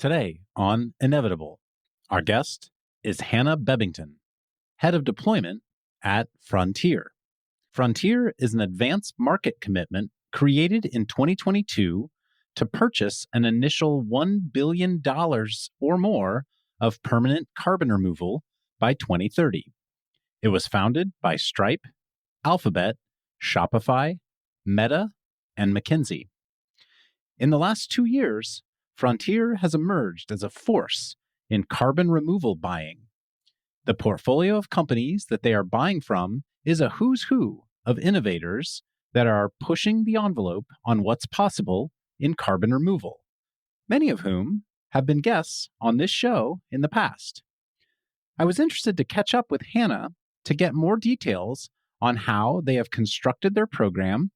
Today on Inevitable, our guest is Hannah Bebbington, Head of Deployment at Frontier. Frontier is an advanced market commitment created in 2022 to purchase an initial $1 billion or more of permanent carbon removal by 2030. It was founded by Stripe, Alphabet, Shopify, Meta, and McKinsey. In the last 2 years, Frontier has emerged as a force in carbon removal buying. The portfolio of companies that they are buying from is a who's who of innovators that are pushing the envelope on what's possible in carbon removal, many of whom have been guests on this show in the past. I was interested to catch up with Hannah to get more details on how they have constructed their program,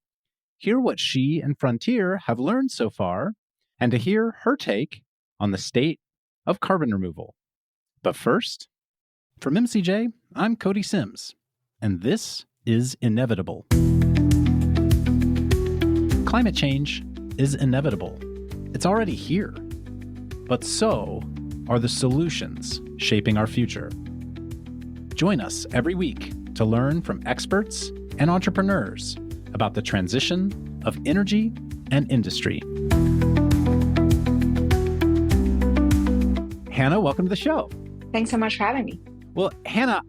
hear what she and Frontier have learned so far, and to hear her take on the state of carbon removal. But first, from MCJ, I'm Cody Sims, and this is Inevitable. Climate change is inevitable. It's already here. But so are the solutions shaping our future. Join us every week to learn from experts and entrepreneurs about the transition of energy and industry. Hannah, welcome to the show. Thanks so much for having me. Well, Hannah,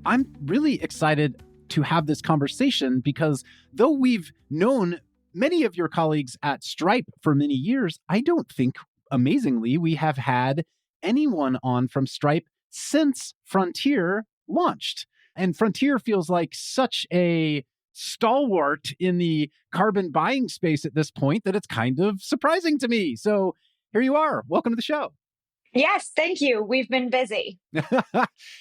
I'm really excited to have this conversation because though we've known many of your colleagues at Stripe for many years, I don't think, amazingly, we have had anyone on from Stripe since Frontier launched. And Frontier feels like such a stalwart in the carbon buying space at this point that it's kind of surprising to me. So here you are. Welcome to the show. Yes, thank you. We've been busy.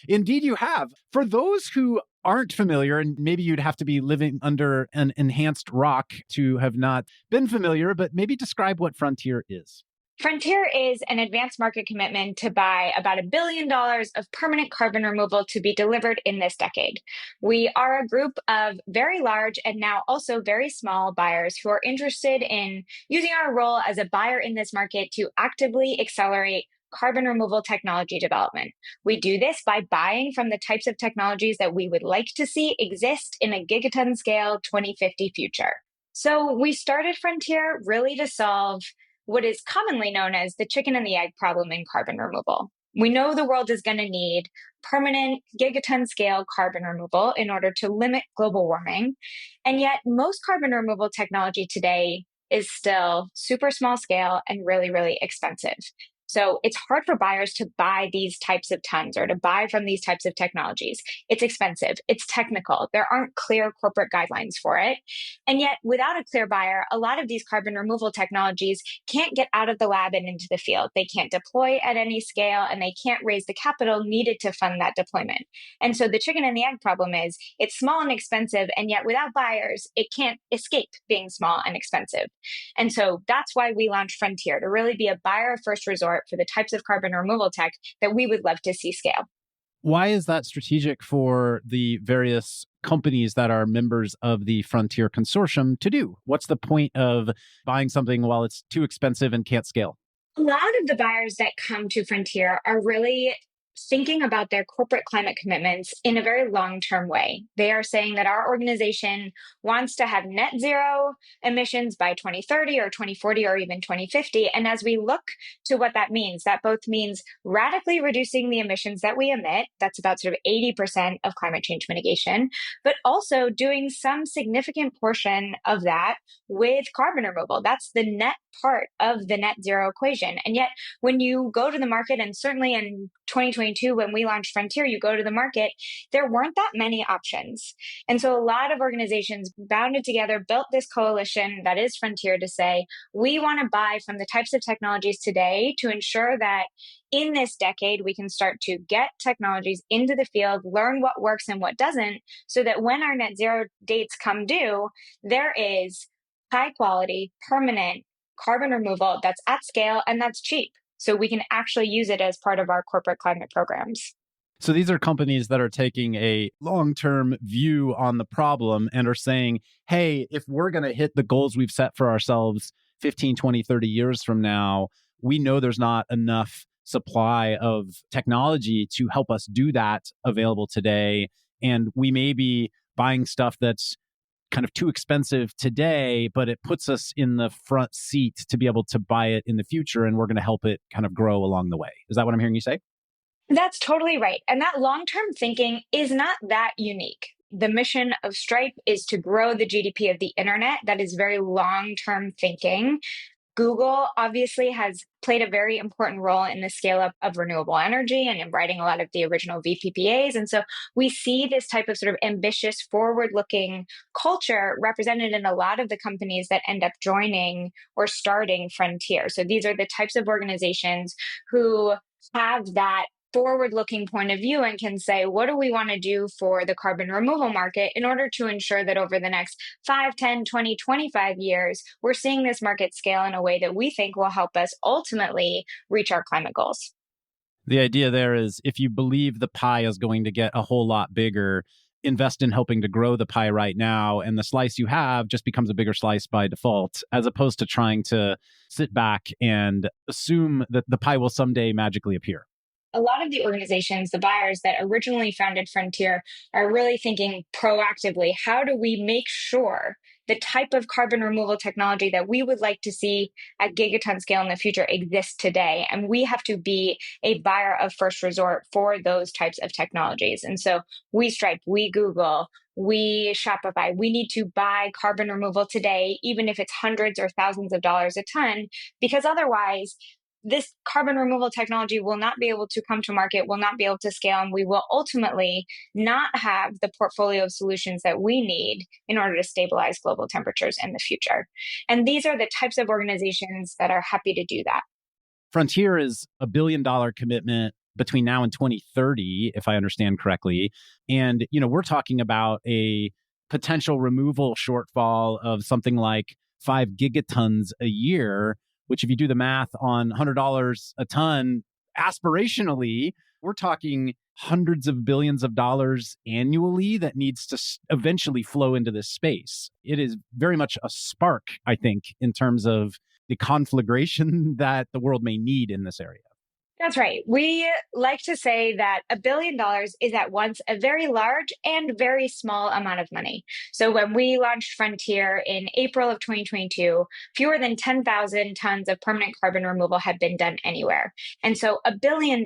Indeed, you have. For those who aren't familiar, and maybe you'd have to be living under an enhanced rock to have not been familiar, but maybe describe what Frontier is. Frontier is an advanced market commitment to buy about $1 billion of permanent carbon removal to be delivered in this decade. We are a group of very large and now also very small buyers who are interested in using our role as a buyer in this market to actively accelerate carbon removal technology development. We do this by buying from the types of technologies that we would like to see exist in a gigaton scale 2050 future. So we started Frontier really to solve what is commonly known as the chicken and the egg problem in carbon removal. We know the world is going to need permanent gigaton scale carbon removal in order to limit global warming. And yet most carbon removal technology today is still super small scale and really, really expensive. So it's hard for buyers to buy these types of tons or to buy from these types of technologies. It's expensive. It's technical. There aren't clear corporate guidelines for it. And yet, without a clear buyer, a lot of these carbon removal technologies can't get out of the lab and into the field. They can't deploy at any scale, and they can't raise the capital needed to fund that deployment. And so the chicken and the egg problem is it's small and expensive, and yet without buyers, it can't escape being small and expensive. And so that's why we launched Frontier, to really be a buyer of first resort for the types of carbon removal tech that we would love to see scale. Why is that strategic for the various companies that are members of the Frontier Consortium to do? What's the point of buying something while it's too expensive and can't scale? A lot of the buyers that come to Frontier are really thinking about their corporate climate commitments in a very long-term way. They are saying that our organization wants to have net zero emissions by 2030 or 2040 or even 2050. And as we look to what that both means radically reducing the emissions that we emit, that's about sort of 80% of climate change mitigation, but also doing some significant portion of that with carbon removal. That's the net part of the net zero equation. And yet, when you go to the market, and certainly in 2022, when we launched Frontier, you go to the market, there weren't that many options. And so a lot of organizations bounded together, built this coalition that is Frontier to say, we want to buy from the types of technologies today to ensure that in this decade, we can start to get technologies into the field, learn what works and what doesn't, so that when our net zero dates come due, there is high quality, permanent carbon removal that's at scale and that's cheap. So we can actually use it as part of our corporate climate programs. So these are companies that are taking a long-term view on the problem and are saying, hey, if we're going to hit the goals we've set for ourselves 15, 20, 30 years from now, we know there's not enough supply of technology to help us do that available today. And we may be buying stuff that's kind of too expensive today, but it puts us in the front seat to be able to buy it in the future. And we're going to help it kind of grow along the way. Is that what I'm hearing you say? That's totally right. And that long-term thinking is not that unique. The mission of Stripe is to grow the GDP of the internet. That is very long-term thinking. Google obviously has played a very important role in the scale up of renewable energy and in writing a lot of the original VPPAs. And so we see this type of sort of ambitious, forward looking culture represented in a lot of the companies that end up joining or starting Frontier. So these are the types of organizations who have that forward looking point of view and can say, what do we want to do for the carbon removal market in order to ensure that over the next 5, 10, 20, 25 years, we're seeing this market scale in a way that we think will help us ultimately reach our climate goals. The idea there is if you believe the pie is going to get a whole lot bigger, invest in helping to grow the pie right now. And the slice you have just becomes a bigger slice by default, as opposed to trying to sit back and assume that the pie will someday magically appear. A lot of the organizations, the buyers that originally founded Frontier, are really thinking proactively, how do we make sure the type of carbon removal technology that we would like to see at gigaton scale in the future exists today? And we have to be a buyer of first resort for those types of technologies. And so we Stripe, we Google, we Shopify, we need to buy carbon removal today, even if it's hundreds or thousands of dollars a ton, because otherwise this carbon removal technology will not be able to come to market, will not be able to scale, and we will ultimately not have the portfolio of solutions that we need in order to stabilize global temperatures in the future. And these are the types of organizations that are happy to do that. Frontier is $1 billion commitment between now and 2030, if I understand correctly. And, we're talking about a potential removal shortfall of something like 5 gigatons a year, which if you do the math on $100 a ton, aspirationally, we're talking hundreds of billions of dollars annually that needs to eventually flow into this space. It is very much a spark, I think, in terms of the conflagration that the world may need in this area. That's right. We like to say that $1 billion is at once a very large and very small amount of money. So when we launched Frontier in April of 2022, fewer than 10,000 tons of permanent carbon removal had been done anywhere. And so $1 billion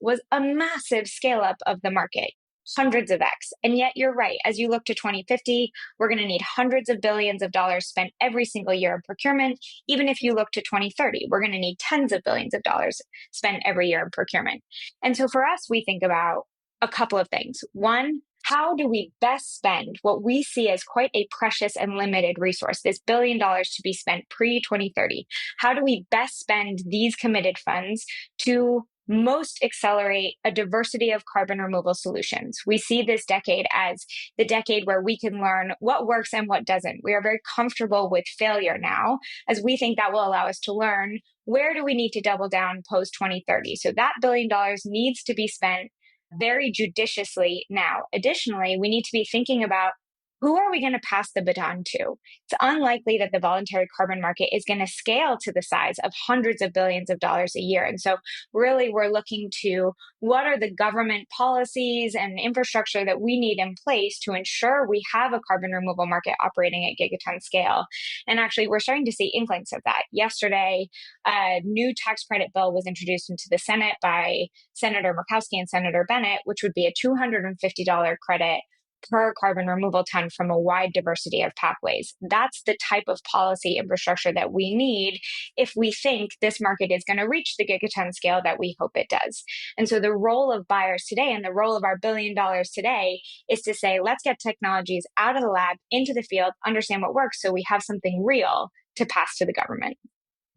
was a massive scale up of the market. Hundreds of X. And yet you're right. As you look to 2050, we're going to need hundreds of billions of dollars spent every single year in procurement. Even if you look to 2030, we're going to need tens of billions of dollars spent every year in procurement. And so for us, we think about a couple of things. One, how do we best spend what we see as quite a precious and limited resource, this $1 billion to be spent pre-2030? How do we best spend these committed funds to most accelerate a diversity of carbon removal solutions? We see this decade as the decade where we can learn what works and what doesn't. We are very comfortable with failure now, as we think that will allow us to learn where do we need to double down post 2030. So that $1 billion needs to be spent very judiciously now. Additionally, we need to be thinking about who are we going to pass the baton to? It's unlikely that the voluntary carbon market is going to scale to the size of hundreds of billions of dollars a year. And so really we're looking to what are the government policies and infrastructure that we need in place to ensure we have a carbon removal market operating at gigaton scale. And actually we're starting to see inklings of that. Yesterday, a new tax credit bill was introduced into the Senate by Senator Murkowski and Senator Bennett, which would be a $250 credit per carbon removal ton from a wide diversity of pathways. That's the type of policy infrastructure that we need if we think this market is going to reach the gigaton scale that we hope it does. And so the role of buyers today and the role of our $1 billion today is to say, let's get technologies out of the lab, into the field, understand what works so we have something real to pass to the government.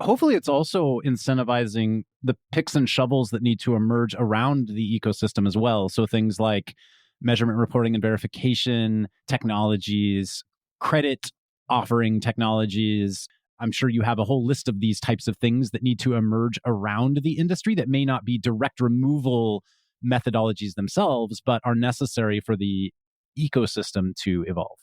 Hopefully, it's also incentivizing the picks and shovels that need to emerge around the ecosystem as well. So things like measurement reporting and verification technologies, credit offering technologies. I'm sure you have a whole list of these types of things that need to emerge around the industry that may not be direct removal methodologies themselves, but are necessary for the ecosystem to evolve.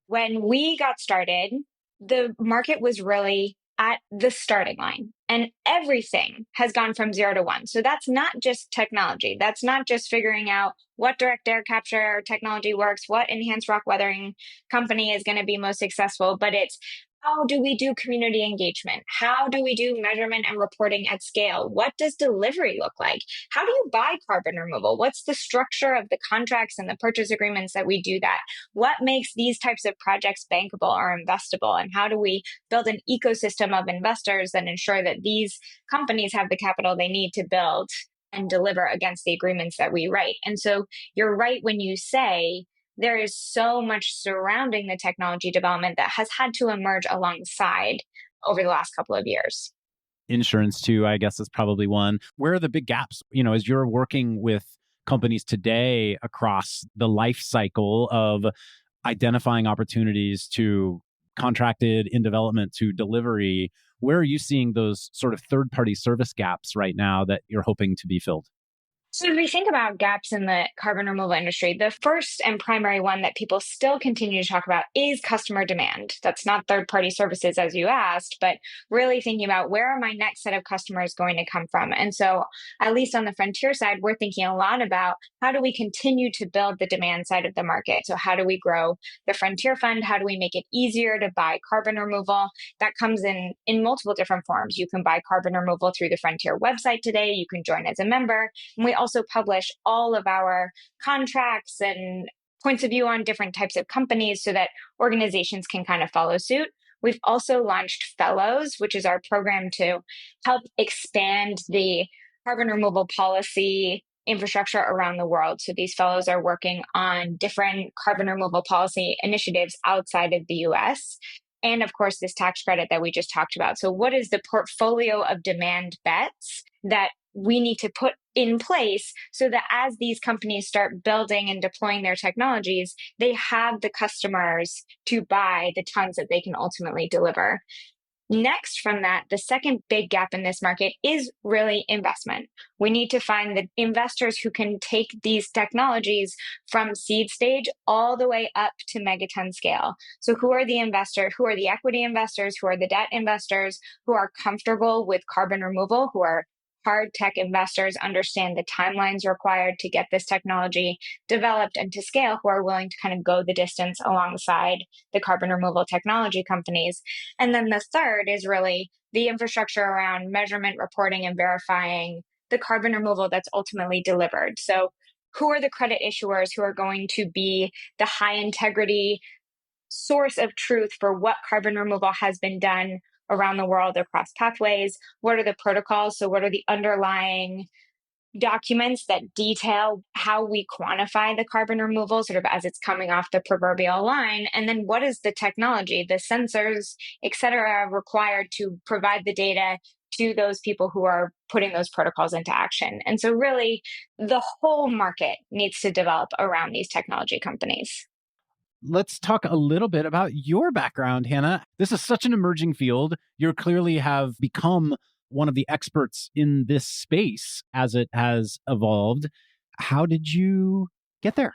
When we got started, the market was really at the starting line, and everything has gone from 0 to 1. So that's not just technology. That's not just figuring out what direct air capture technology works, what enhanced rock weathering company is going to be most successful, but it's how do we do community engagement? How do we do measurement and reporting at scale? What does delivery look like? How do you buy carbon removal? What's the structure of the contracts and the purchase agreements that we do that? What makes these types of projects bankable or investable? And how do we build an ecosystem of investors that ensure that these companies have the capital they need to build and deliver against the agreements that we write? And so you're right when you say there is so much surrounding the technology development that has had to emerge alongside over the last couple of years. Insurance, too, I guess, is probably one. Where are the big gaps? As you're working with companies today across the life cycle of identifying opportunities to contracted in development to delivery, where are you seeing those sort of third-party service gaps right now that you're hoping to be filled? So if we think about gaps in the carbon removal industry, the first and primary one that people still continue to talk about is customer demand. That's not third-party services, as you asked, but really thinking about where are my next set of customers going to come from? And so at least on the frontier side, we're thinking a lot about how do we continue to build the demand side of the market? So how do we grow the Frontier Fund? How do we make it easier to buy carbon removal? That comes in multiple different forms. You can buy carbon removal through the Frontier website today. You can join as a member. And we also publish all of our contracts and points of view on different types of companies so that organizations can kind of follow suit. We've also launched Fellows, which is our program to help expand the carbon removal policy infrastructure around the world. So these fellows are working on different carbon removal policy initiatives outside of the US. And of course, this tax credit that we just talked about. So what is the portfolio of demand bets that we need to put in place so that as these companies start building and deploying their technologies, they have the customers to buy the tons that they can ultimately deliver? Next from that, the second big gap in this market is really investment. We need to find the investors who can take these technologies from seed stage all the way up to megaton scale. So who are the investors, who are the equity investors, who are the debt investors, who are comfortable with carbon removal, who are hard tech investors, understand the timelines required to get this technology developed and to scale, who are willing to kind of go the distance alongside the carbon removal technology companies. And then the third is really the infrastructure around measurement, reporting, and verifying the carbon removal that's ultimately delivered. So who are the credit issuers who are going to be the high integrity source of truth for what carbon removal has been done around the world across pathways? What are the protocols? So what are the underlying documents that detail how we quantify the carbon removal sort of as it's coming off the proverbial line? And then what is the technology, the sensors, et cetera, required to provide the data to those people who are putting those protocols into action? And so really the whole market needs to develop around these technology companies. Let's talk a little bit about your background, Hannah. This is such an emerging field. You clearly have become one of the experts in this space as it has evolved. How did you get there?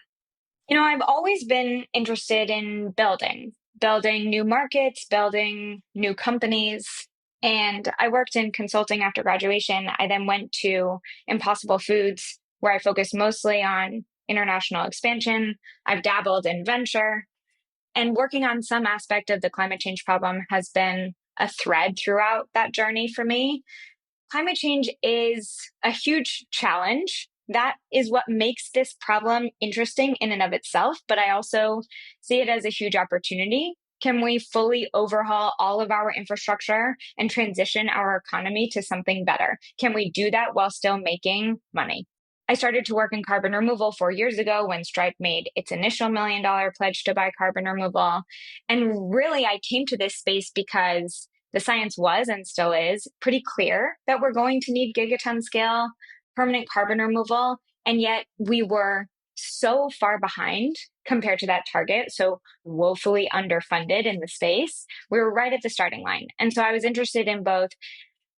I've always been interested in building new markets, building new companies. And I worked in consulting after graduation. I then went to Impossible Foods, where I focused mostly on international expansion. I've dabbled in venture, and working on some aspect of the climate change problem has been a thread throughout that journey for me. Climate change is a huge challenge. That is what makes this problem interesting in and of itself, but I also see it as a huge opportunity. Can we fully overhaul all of our infrastructure and transition our economy to something better? Can we do that while still making money? I started to work in carbon removal 4 years ago when Stripe made its initial $1 million pledge to buy carbon removal. And really, I came to this space because the science was and still is pretty clear that we're going to need gigaton scale permanent carbon removal. And yet we were so far behind compared to that target, so woefully underfunded in the space. We were right at the starting line. And so I was interested in both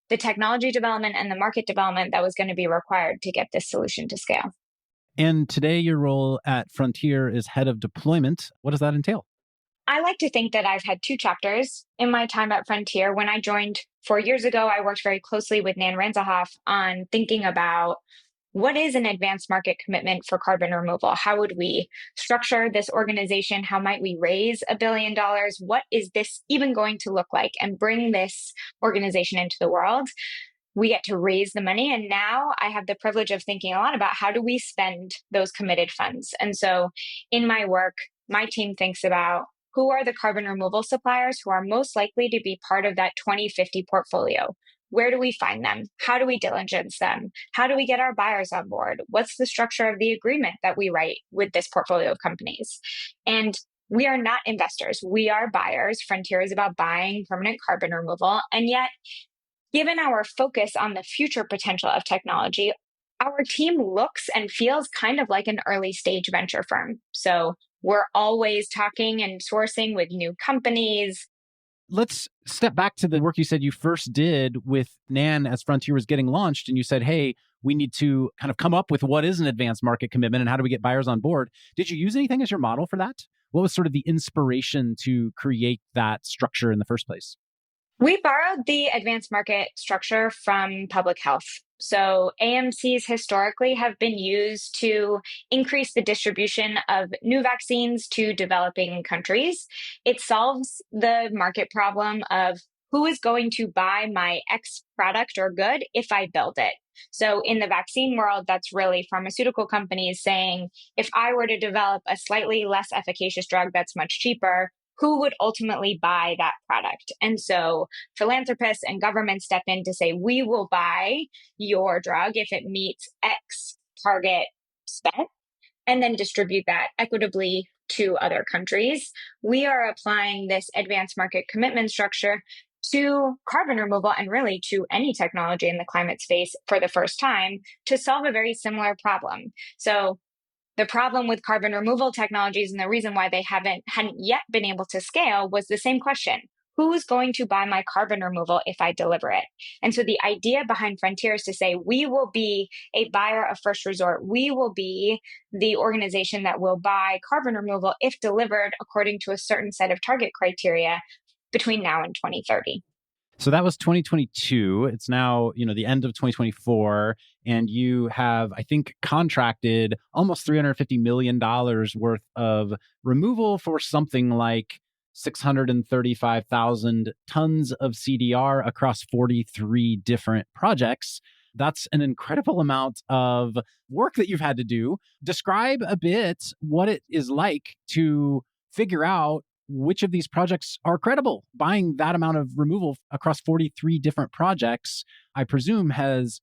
the technology development and the market development that was going to be required to get this solution to scale. And today, your role at Frontier is head of deployment. What does that entail? I like to think that I've had two chapters in my time at Frontier. When I joined 4 years ago, I worked very closely with Nan Ranzelhoff on thinking about what is an advanced market commitment for carbon removal? How would we structure this organization? How might we raise $1 billion? What is this even going to look like and bring this organization into the world? We get to raise the money. And now I have the privilege of thinking a lot about how do we spend those committed funds. And so in my work, my team thinks about who are the carbon removal suppliers who are most likely to be part of that 2050 portfolio. Where do we find them? How do we diligence them? How do we get our buyers on board? What's the structure of the agreement that we write with this portfolio of companies? And we are not investors. We are buyers. Frontier is about buying permanent carbon removal. And yet, given our focus on the future potential of technology, our team looks and feels kind of like an early stage venture firm. So we're always talking and sourcing with new companies. Let's step back to the work you said you first did with Nan as Frontier was getting launched. And you said, hey, we need to kind of come up with what is an advanced market commitment and how do we get buyers on board. Did you use anything as your model for that? What was sort of the inspiration to create that structure in the first place? We borrowed the advanced market structure from public health. So AMCs historically have been used to increase the distribution of new vaccines to developing countries. It solves the market problem of who is going to buy my X product or good if I build it. So in the vaccine world, that's really pharmaceutical companies saying, if I were to develop a slightly less efficacious drug that's much cheaper, who would ultimately buy that product? And so philanthropists and governments step in to say, we will buy your drug if it meets X target spec, and then distribute that equitably to other countries. We are applying this advanced market commitment structure to carbon removal and really to any technology in the climate space for the first time to solve a very similar problem. So the problem with carbon removal technologies and the reason why they hadn't yet been able to scale was the same question. Who's going to buy my carbon removal if I deliver it? And so the idea behind Frontier is to say, we will be a buyer of first resort. We will be the organization that will buy carbon removal if delivered according to a certain set of target criteria between now and 2030. So that was 2022. It's now, the end of 2024, and you have, I think, contracted almost $350 million worth of removal for something like 635,000 tons of CDR across 43 different projects. That's an incredible amount of work that you've had to do. Describe a bit what it is like to figure out which of these projects are credible. Buying that amount of removal across 43 different projects, I presume has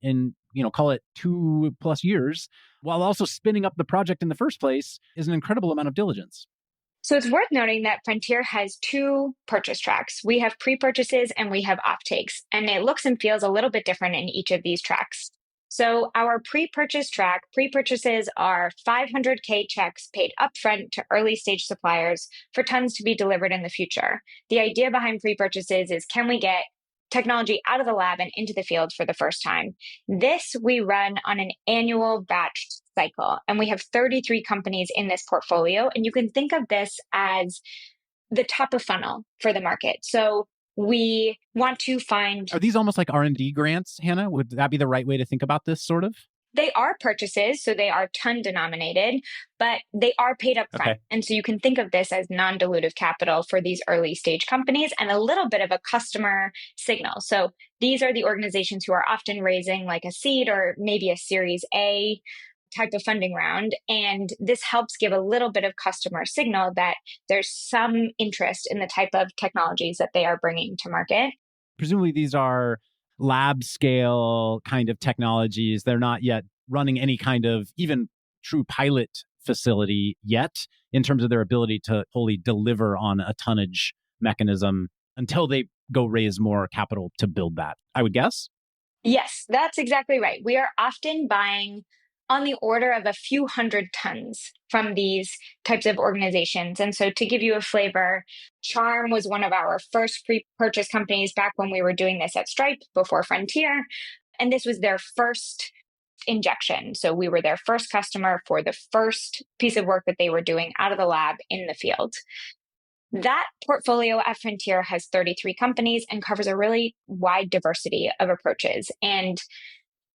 call it 2+ years, while also spinning up the project in the first place, is an incredible amount of diligence. So it's worth noting that Frontier has two purchase tracks. We have pre-purchases and we have offtakes, and it looks and feels a little bit different in each of these tracks. So our pre-purchase track, pre-purchases are 500K checks paid upfront to early stage suppliers for tons to be delivered in the future. The idea behind pre-purchases is, can we get technology out of the lab and into the field for the first time? This we run on an annual batch cycle, and we have 33 companies in this portfolio. And you can think of this as the top of funnel for the market. So we want to find... Are these almost like R&D grants, Hannah? Would that be the right way to think about this, sort of? They are purchases, so they are ton denominated, but they are paid up front. Okay. And so you can think of this as non-dilutive capital for these early stage companies and a little bit of a customer signal. So these are the organizations who are often raising like a seed or maybe a Series A type of funding round. And this helps give a little bit of customer signal that there's some interest in the type of technologies that they are bringing to market. Presumably these are lab scale kind of technologies. They're not yet running any kind of even true pilot facility yet in terms of their ability to wholly deliver on a tonnage mechanism until they go raise more capital to build that, I would guess. Yes, that's exactly right. We are often buying on the order of a few hundred tons from these types of organizations. And so to give you a flavor, Charm was one of our first pre-purchase companies back when we were doing this at Stripe before Frontier. And this was their first injection. So we were their first customer for the first piece of work that they were doing out of the lab in the field. That portfolio at Frontier has 33 companies and covers a really wide diversity of approaches. And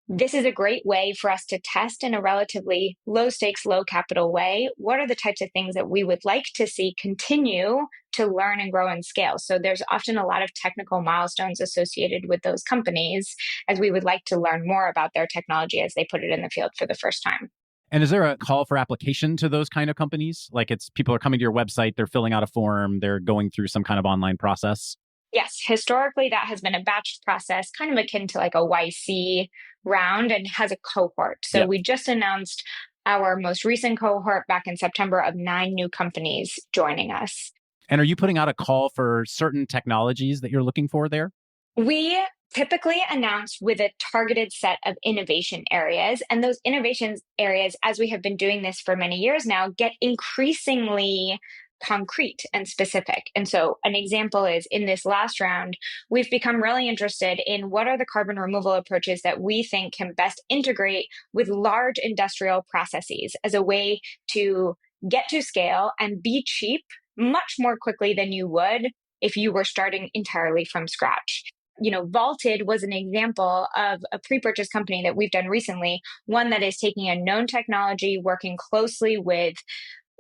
this is a great way for us to test in a relatively low stakes, low capital way. What are the types of things that we would like to see continue to learn and grow and scale? So there's often a lot of technical milestones associated with those companies, as we would like to learn more about their technology as they put it in the field for the first time. And is there a call for application to those kind of companies? Like it's people are coming to your website, they're filling out a form, they're going through some kind of online process? Yes, historically, that has been a batched process, kind of akin to like a YC round, and has a cohort. So Yep. we just announced our most recent cohort back in September of 9 new companies joining us. And are you putting out a call for certain technologies that you're looking for there? We typically announce with a targeted set of innovation areas. And those innovation areas, as we have been doing this for many years now, get increasingly concrete and specific. And so an example is in this last round, we've become really interested in what are the carbon removal approaches that we think can best integrate with large industrial processes as a way to get to scale and be cheap much more quickly than you would if you were starting entirely from scratch. Vaulted was an example of a pre-purchase company that we've done recently, one that is taking a known technology, working closely with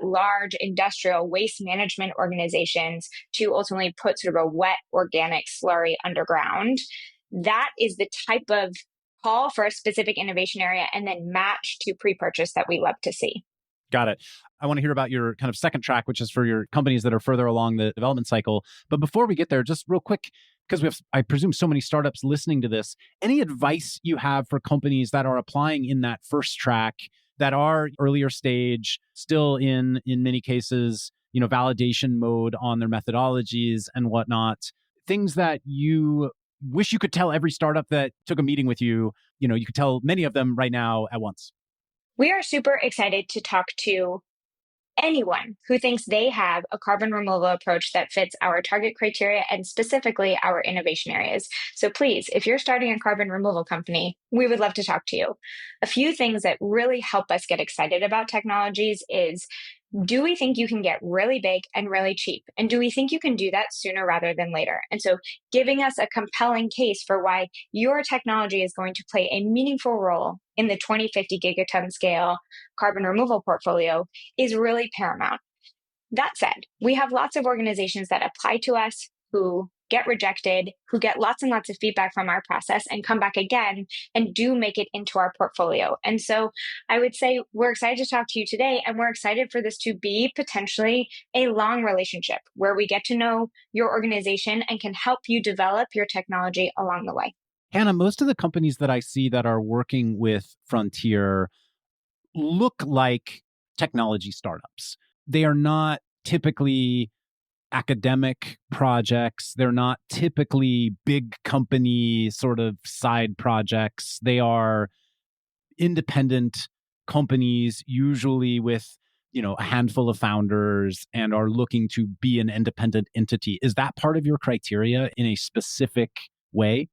large industrial waste management organizations to ultimately put sort of a wet organic slurry underground. That is the type of call for a specific innovation area and then match to pre-purchase that we love to see. Got it. I want to hear about your kind of second track, which is for your companies that are further along the development cycle. But before we get there, just real quick, because we have, I presume, so many startups listening to this, any advice you have for companies that are applying in that first track, that are earlier stage, still in many cases, validation mode on their methodologies and whatnot, things that you wish you could tell every startup that took a meeting with you, you could tell many of them right now at once? We are super excited to talk to anyone who thinks they have a carbon removal approach that fits our target criteria and specifically our innovation areas. So please, if you're starting a carbon removal company, we would love to talk to you. A few things that really help us get excited about technologies is, do we think you can get really big and really cheap? And do we think you can do that sooner rather than later? And so giving us a compelling case for why your technology is going to play a meaningful role in the 2050 gigaton scale carbon removal portfolio is really paramount. That said, we have lots of organizations that apply to us who get rejected, who get lots and lots of feedback from our process and come back again and do make it into our portfolio. And so I would say we're excited to talk to you today, and we're excited for this to be potentially a long relationship where we get to know your organization and can help you develop your technology along the way. Hannah, most of the companies that I see that are working with Frontier look like technology startups. They are not typically academic projects. They're not typically big company sort of side projects. They are independent companies, usually with a handful of founders, and are looking to be an independent entity. Is that part of your criteria in a specific way?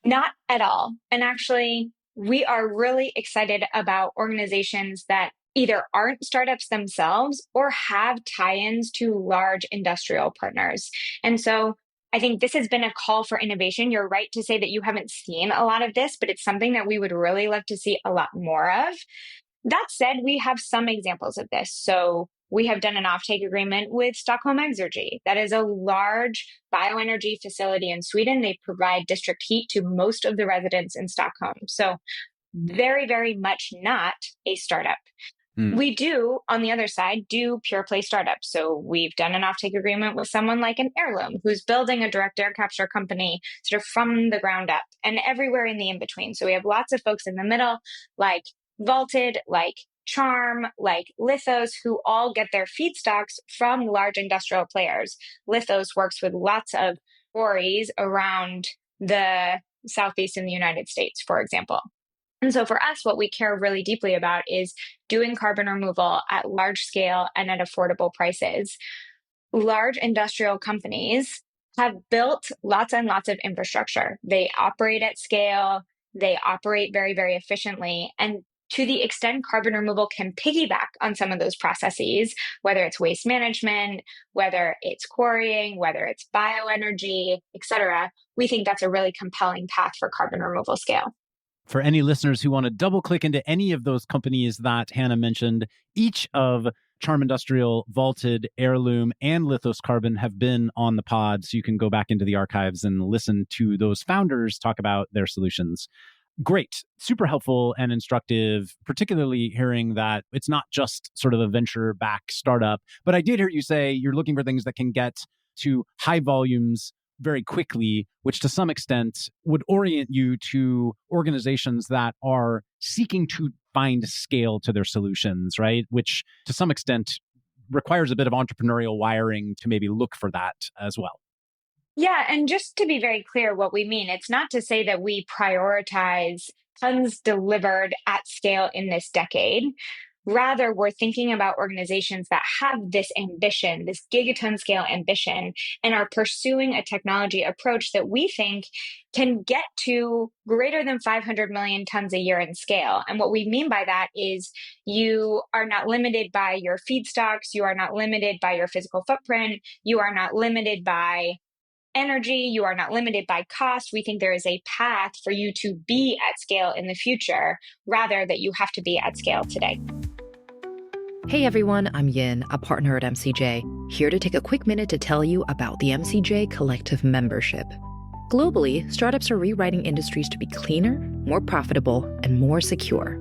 Not at all. And actually, we are really excited about organizations that either aren't startups themselves or have tie-ins to large industrial partners. And so I think this has been a call for innovation. You're right to say that you haven't seen a lot of this, but it's something that we would really love to see a lot more of. That said, we have some examples of this. So we have done an offtake agreement with Stockholm Exergi. That is a large bioenergy facility in Sweden. They provide district heat to most of the residents in Stockholm. So very, very much not a startup. We do, on the other side, do pure play startups. So we've done an offtake agreement with someone like an Heirloom who's building a direct air capture company sort of from the ground up, and everywhere in the in-between. So we have lots of folks in the middle, like Vaulted, like Charm, like Lithos, who all get their feedstocks from large industrial players. Lithos works with lots of quarries around the Southeast in the United States, for example. And so for us, what we care really deeply about is doing carbon removal at large scale and at affordable prices. Large industrial companies have built lots and lots of infrastructure. They operate at scale. They operate very, very efficiently. And to the extent carbon removal can piggyback on some of those processes, whether it's waste management, whether it's quarrying, whether it's bioenergy, et cetera, we think that's a really compelling path for carbon removal scale. For any listeners who want to double click into any of those companies that Hannah mentioned, each of Charm Industrial, Vaulted, Heirloom, and Lithos Carbon have been on the pod. So you can go back into the archives and listen to those founders talk about their solutions. Great, super helpful and instructive, particularly hearing that it's not just sort of a venture-backed startup. But I did hear you say you're looking for things that can get to high volumes very quickly, which to some extent would orient you to organizations that are seeking to find scale to their solutions, right? Which to some extent requires a bit of entrepreneurial wiring to maybe look for that as well. Yeah, and just to be very clear what we mean, it's not to say that we prioritize tons delivered at scale in this decade. Rather, we're thinking about organizations that have this ambition, this gigaton scale ambition, and are pursuing a technology approach that we think can get to greater than 500 million tons a year in scale. And what we mean by that is you are not limited by your feedstocks, you are not limited by your physical footprint, you are not limited by energy, you are not limited by cost. We think there is a path for you to be at scale in the future, rather that you have to be at scale today. Hey everyone, I'm Yin, a partner at MCJ, here to take a quick minute to tell you about the MCJ Collective membership. Globally, startups are rewriting industries to be cleaner, more profitable, and more secure.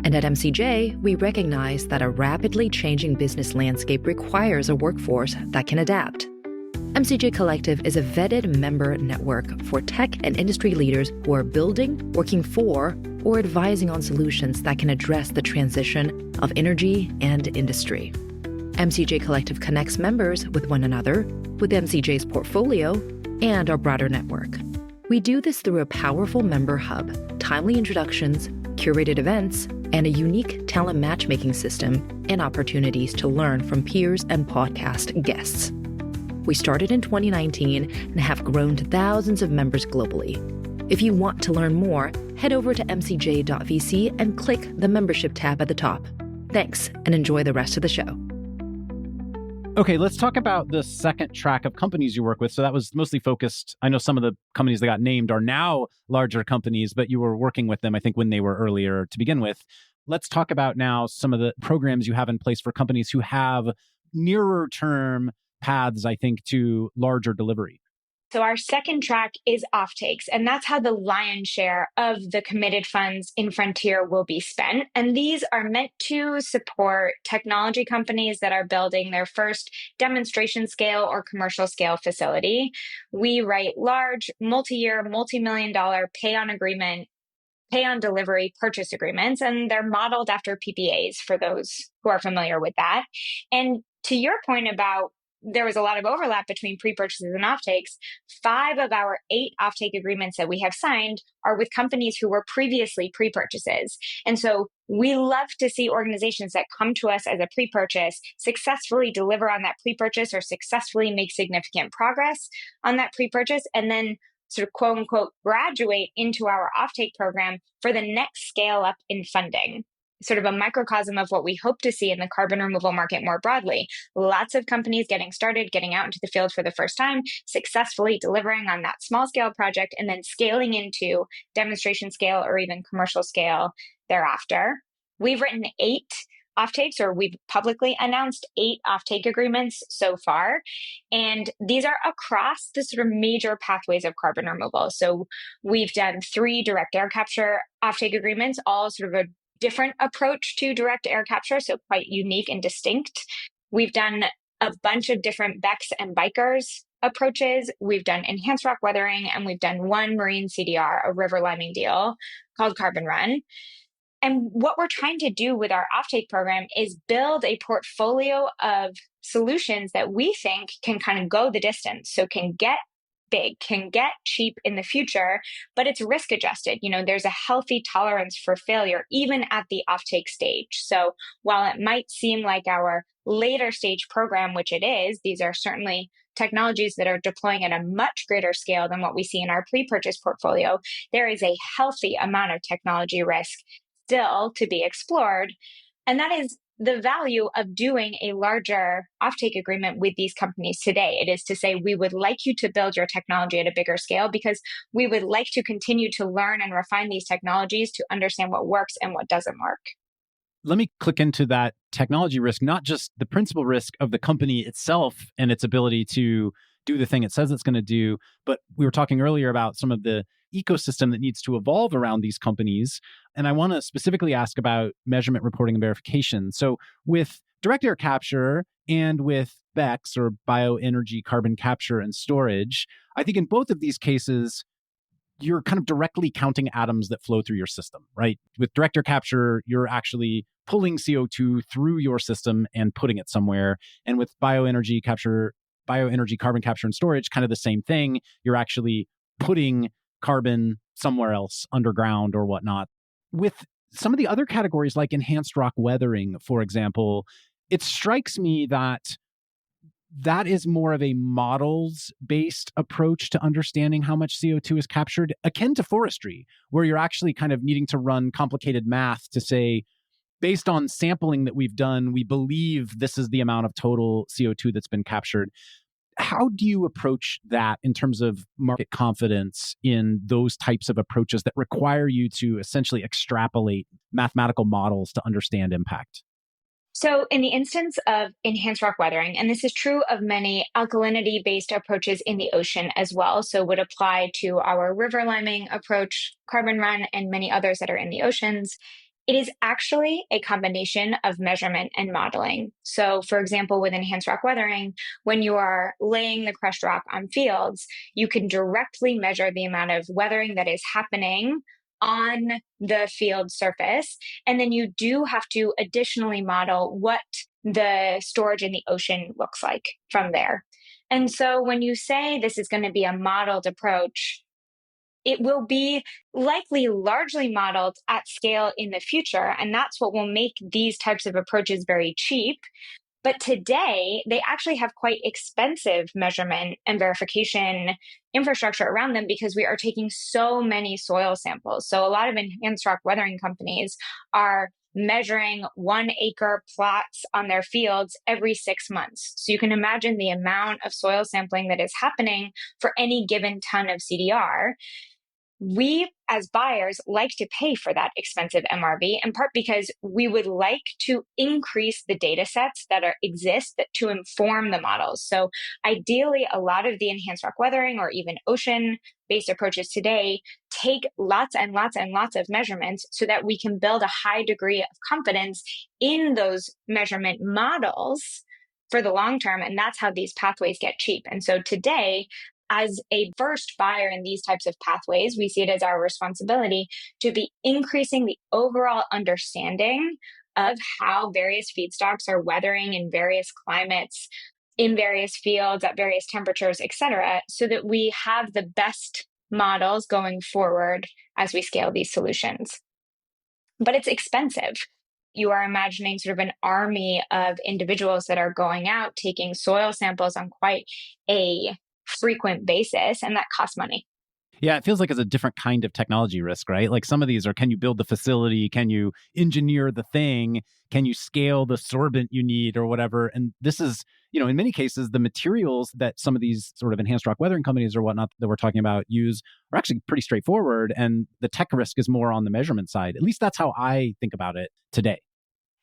And at MCJ, we recognize that a rapidly changing business landscape requires a workforce that can adapt. MCJ Collective is a vetted member network for tech and industry leaders who are building, working for, or advising on solutions that can address the transition of energy and industry. MCJ Collective connects members with one another, with MCJ's portfolio, and our broader network. We do this through a powerful member hub, timely introductions, curated events, and a unique talent matchmaking system and opportunities to learn from peers and podcast guests. We started in 2019 and have grown to thousands of members globally. If you want to learn more, head over to mcj.vc and click the membership tab at the top. Thanks, and enjoy the rest of the show. Okay, let's talk about the second track of companies you work with. So that was mostly focused. I know some of the companies that got named are now larger companies, but you were working with them, I think, when they were earlier to begin with. Let's talk about now some of the programs you have in place for companies who have nearer term paths, I think, to larger delivery. So our second track is offtakes, and that's how the lion's share of the committed funds in Frontier will be spent. And these are meant to support technology companies that are building their first demonstration scale or commercial scale facility. We write large, multi-year, multi-million dollar pay on delivery purchase agreements, and they're modeled after PPAs for those who are familiar with that. And to your point about there was a lot of overlap between pre-purchases and offtakes. 5 of our 8 offtake agreements that we have signed are with companies who were previously pre-purchases. And so we love to see organizations that come to us as a pre-purchase successfully deliver on that pre-purchase or successfully make significant progress on that pre-purchase, and then sort of quote unquote graduate into our offtake program for the next scale up in funding. Sort of a microcosm of what we hope to see in the carbon removal market more broadly. Lots of companies getting started, getting out into the field for the first time, successfully delivering on that small scale project, and then scaling into demonstration scale or even commercial scale thereafter. We've written 8 offtakes, or we've publicly announced 8 offtake agreements so far. And these are across the sort of major pathways of carbon removal. So we've done 3 direct air capture offtake agreements, all sort of a different approach to direct air capture, so quite unique and distinct. We've done a bunch of different BECCS and bikers approaches. We've done enhanced rock weathering, and we've done 1 marine CDR, a river liming deal called Carbon Run. And what we're trying to do with our offtake program is build a portfolio of solutions that we think can kind of go the distance, so can get big, can get cheap in the future, but it's risk adjusted. You know, there's a healthy tolerance for failure, even at the offtake stage. So while it might seem like our later stage program, which it is, these are certainly technologies that are deploying at a much greater scale than what we see in our pre-purchase portfolio. There is a healthy amount of technology risk still to be explored. And that is the value of doing a larger offtake agreement with these companies today. It is to say, we would like you to build your technology at a bigger scale because we would like to continue to learn and refine these technologies to understand what works and what doesn't work. Let me click into that technology risk, not just the principal risk of the company itself and its ability to do the thing it says it's going to do, but we were talking earlier about some of the ecosystem that needs to evolve around these companies. And I want to specifically ask about measurement, reporting, and verification. So with direct air capture and with BECCS, or bioenergy carbon capture and storage, I think in both of these cases, you're kind of directly counting atoms that flow through your system, right? With direct air capture, you're actually pulling CO2 through your system and putting it somewhere. And with bioenergy carbon capture and storage, kind of the same thing. You're actually putting carbon somewhere else underground or whatnot. With some of the other categories like enhanced rock weathering, for example, it strikes me that that is more of a models-based approach to understanding how much CO2 is captured, akin to forestry, where you're actually kind of needing to run complicated math to say, based on sampling that we've done, we believe this is the amount of total CO2 that's been captured. How do you approach that in terms of market confidence in those types of approaches that require you to essentially extrapolate mathematical models to understand impact? So in the instance of enhanced rock weathering, and this is true of many alkalinity-based approaches in the ocean as well, so would apply to our river liming approach, Carbon Run, and many others that are in the oceans, it is actually a combination of measurement and modeling. So for example, with enhanced rock weathering, when you are laying the crushed rock on fields, you can directly measure the amount of weathering that is happening on the field surface. And then you do have to additionally model what the storage in the ocean looks like from there. And so when you say this is going to be a modeled approach, it will be likely largely modeled at scale in the future. And that's what will make these types of approaches very cheap. But today, they actually have quite expensive measurement and verification infrastructure around them because we are taking so many soil samples. So a lot of enhanced rock weathering companies are measuring 1 acre plots on their fields every 6 months. So you can imagine the amount of soil sampling that is happening for any given ton of CDR. We, as buyers, like to pay for that expensive MRV, in part because we would like to increase the data sets that exist to inform the models. So ideally, a lot of the enhanced rock weathering or even ocean-based approaches today take lots and lots and lots of measurements so that we can build a high degree of confidence in those measurement models for the long term. And that's how these pathways get cheap. And so today, as a first buyer in these types of pathways, we see it as our responsibility to be increasing the overall understanding of how various feedstocks are weathering in various climates, in various fields, at various temperatures, et cetera, so that we have the best models going forward as we scale these solutions. But it's expensive. You are imagining sort of an army of individuals that are going out, taking soil samples on quite a frequent basis, and that costs money. Yeah, it feels like it's a different kind of technology risk, right? Like some of these are, can you build the facility? Can you engineer the thing? Can you scale the sorbent you need or whatever? And this is, in many cases, the materials that some of these sort of enhanced rock weathering companies or whatnot that we're talking about use are actually pretty straightforward. And the tech risk is more on the measurement side. At least that's how I think about it today.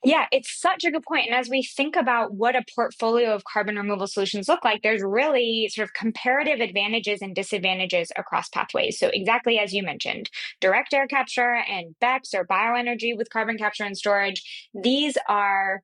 Yeah, it's such a good point. And as we think about what a portfolio of carbon removal solutions look like, there's really sort of comparative advantages and disadvantages across pathways. So exactly as you mentioned, direct air capture and BECCS or bioenergy with carbon capture and storage, these are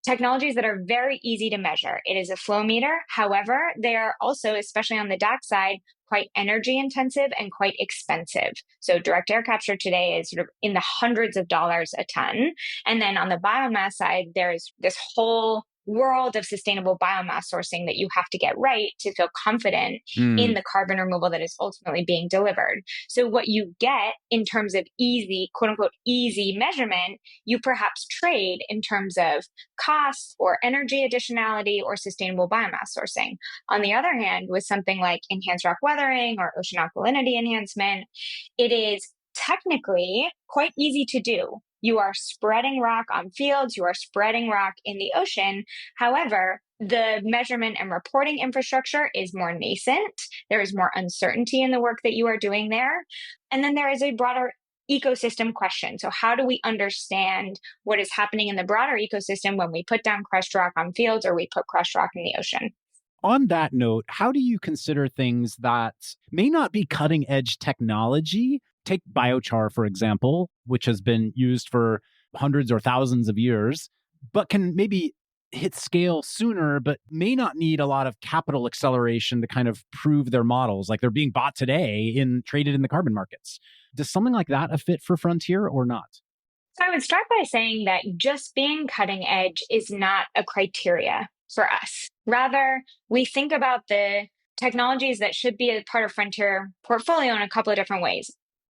technologies that are very easy to measure. It is a flow meter. However, they are also, especially on the DAC side, quite energy intensive and quite expensive. So direct air capture today is sort of in the hundreds of dollars a ton. And then on the biomass side, there's this whole world of sustainable biomass sourcing that you have to get right to feel confident in the carbon removal that is ultimately being delivered. So what you get in terms of easy, quote unquote, easy measurement, you perhaps trade in terms of cost or energy additionality or sustainable biomass sourcing. On the other hand, with something like enhanced rock weathering or ocean alkalinity enhancement, it is technically quite easy to do. You are spreading rock on fields, you are spreading rock in the ocean. However, the measurement and reporting infrastructure is more nascent. There is more uncertainty in the work that you are doing there. And then there is a broader ecosystem question. So how do we understand what is happening in the broader ecosystem when we put down crushed rock on fields or we put crushed rock in the ocean? On that note, how do you consider things that may not be cutting edge technology? Take biochar, for example, which has been used for hundreds or thousands of years, but can maybe hit scale sooner, but may not need a lot of capital acceleration to kind of prove their models. Like they're being bought today and traded in the carbon markets. Does something like that a fit for Frontier or not? So I would start by saying that just being cutting edge is not a criteria for us. Rather, we think about the technologies that should be a part of Frontier portfolio in a couple of different ways.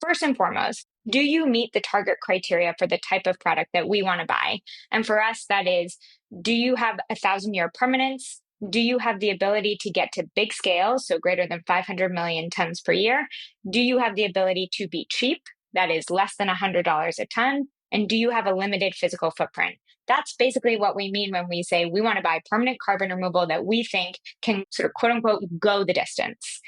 First and foremost, do you meet the target criteria for the type of product that we want to buy? And for us, that is, do you have 1,000-year permanence? Do you have the ability to get to big scale, so greater than 500 million tons per year? Do you have the ability to be cheap? That is less than $100 a ton. And do you have a limited physical footprint? That's basically what we mean when we say we want to buy permanent carbon removal that we think can sort of quote unquote go the distance.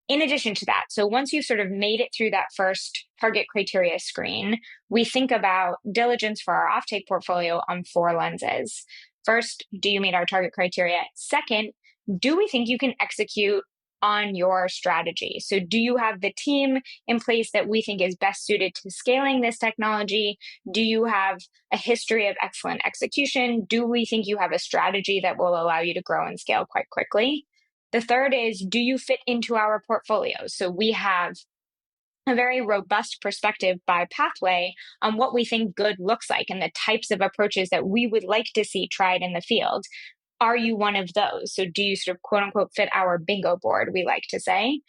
In addition to that, so once you've sort of made it through that first target criteria screen, we think about diligence for our offtake portfolio on 4 lenses. First, do you meet our target criteria? Second, do we think you can execute on your strategy? So do you have the team in place that we think is best suited to scaling this technology? Do you have a history of excellent execution? Do we think you have a strategy that will allow you to grow and scale quite quickly? The third is, do you fit into our portfolio? So we have a very robust perspective by pathway on what we think good looks like and the types of approaches that we would like to see tried in the field. Are you one of those? So do you sort of quote unquote fit our bingo board, we like to say?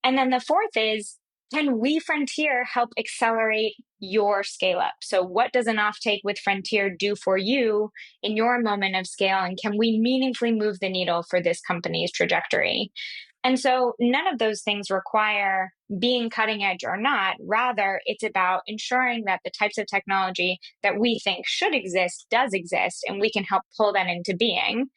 And then the fourth is, can we, Frontier, help accelerate your scale up? So what does an offtake with Frontier do for you in your moment of scale? And can we meaningfully move the needle for this company's trajectory? And so none of those things require being cutting edge or not. Rather, it's about ensuring that the types of technology that we think should exist does exist, and we can help pull that into being.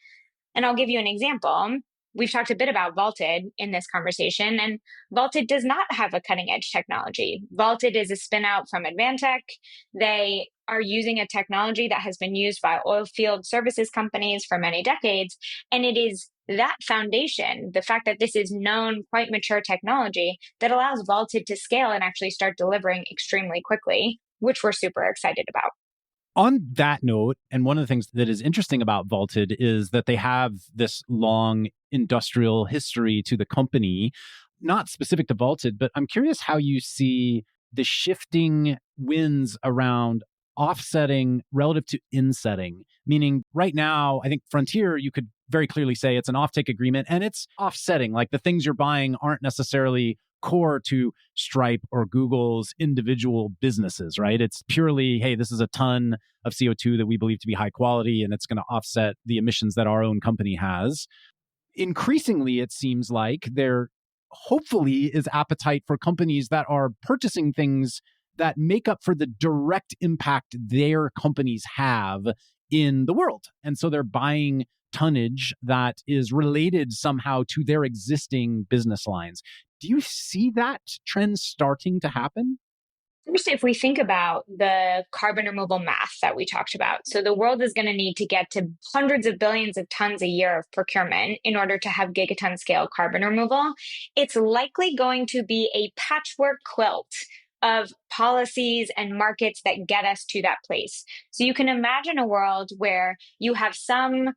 And I'll give you an example. We've talked a bit about Vaulted in this conversation, and Vaulted does not have a cutting edge technology. Vaulted is a spin out from Advantech. They are using a technology that has been used by oil field services companies for many decades. And it is that foundation, the fact that this is known, quite mature technology, that allows Vaulted to scale and actually start delivering extremely quickly, which we're super excited about. On that note, and one of the things that is interesting about Vaulted is that they have this long industrial history to the company, not specific to Vaulted, but I'm curious how you see the shifting winds around offsetting relative to insetting. Meaning right now, I think Frontier, you could very clearly say it's an offtake agreement and it's offsetting. Like the things you're buying aren't necessarily core to Stripe or Google's individual businesses, right? It's purely, hey, this is a ton of CO2 that we believe to be high quality and it's going to offset the emissions that our own company has. Increasingly, it seems like there hopefully is appetite for companies that are purchasing things that make up for the direct impact their companies have in the world. And so they're buying tonnage that is related somehow to their existing business lines. Do you see that trend starting to happen? First, if we think about the carbon removal math that we talked about, so the world is going to need to get to hundreds of billions of tons a year of procurement in order to have gigaton scale carbon removal. It's likely going to be a patchwork quilt of policies and markets that get us to that place. So you can imagine a world where you have some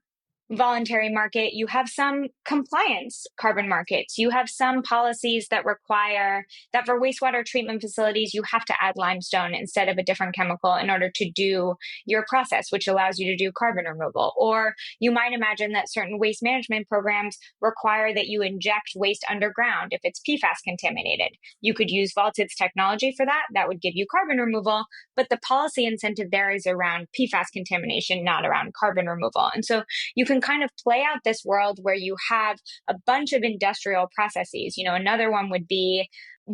voluntary market, you have some compliance carbon markets, you have some policies that require that for wastewater treatment facilities, you have to add limestone instead of a different chemical in order to do your process, which allows you to do carbon removal. Or you might imagine that certain waste management programs require that you inject waste underground if it's PFAS contaminated. You could use Vaulted's technology for that. That would give you carbon removal, but the policy incentive there is around PFAS contamination, not around carbon removal. And so you can kind of play out this world where you have a bunch of industrial processes. You know, another one would be